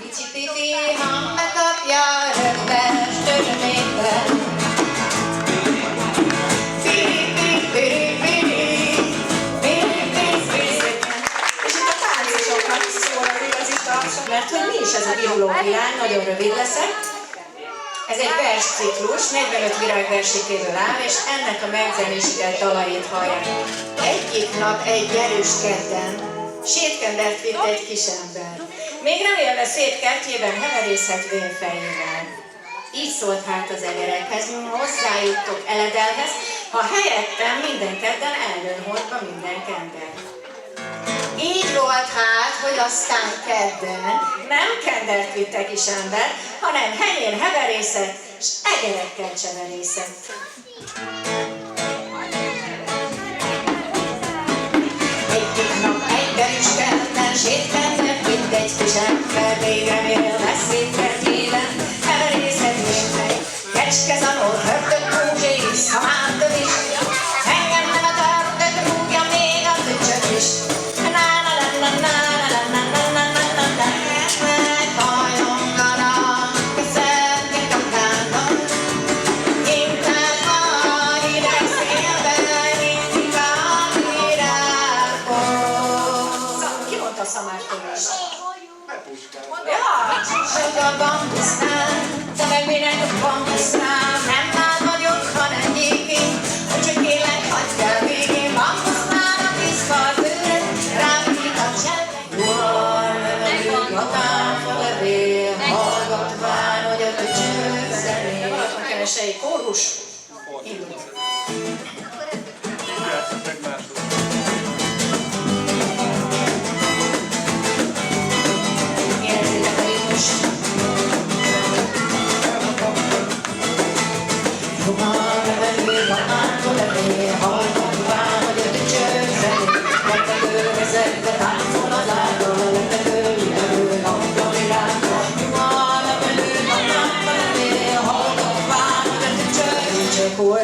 Kicsi pipi hang megkapja rögves törvényben. És itt a táncosoknak szól az igazi tapsa, mert hogy mi is ez a biológiány, nagyon rövid leszek. Ez egy versciklus, 45 virágversikéből áll, és ennek a megzenésített dalait hallják. Egyik nap egy erős kedden sétkendert vitt egy kisember. Még nem élve szép kertjében heverészett vérfejével. Így szólt hát az egerekhez, hozzájuttok eledelhez, ha helyettem minden kedden eljön hordba minden kender. Így volt hát, hogy aztán kedden nem kendert vitt egy kisember, hanem helyén heverészett, s egerekkel cseverészett. Egyik nap egy derűs kertben sétkendert vitt egy kisember, végre mire lesz szétkertjében, heverészett mindfej, kecskezanó, hördött kúzsé, szamántod is, engem nem a tartod, rúgja még a tücsök is. A bambusznál, de meg minek a bambusznál, nem már vagyok, hanem gyékén, hogy csak élek, hagyd el végén. Bambusznál a tisztalt bőr, rám nyílik a cselek. Juhar, levegő, a tárfa levél, hallgatván, hogy a tücsök zenél. A keresei kórus. Indult.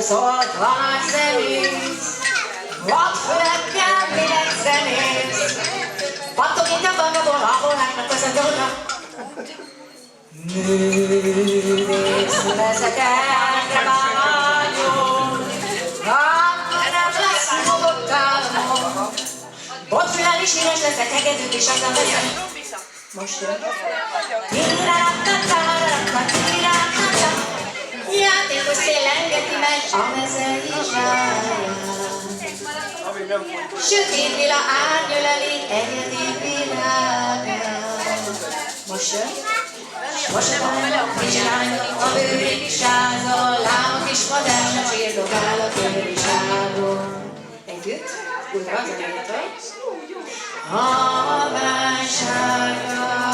Szólt van zenész, vad fölekkel minek zenész, pattog itt a bangaból, ahol látnak az a gyóra. Művész leszek erre vágyom, akkor nem lesz fogott álmom. Botfülel is híres leszek, hegedűk is az a megyek. Most jön. Játékos szél lengeti meg a mezei zsáját. Sötét vila árnyöleli egyedi világát. Most jön. Most jön. Kis lányok a bőrik sázol, lámok is madársa csirdogál a köri ságon. Együtt, újra az a A válsággal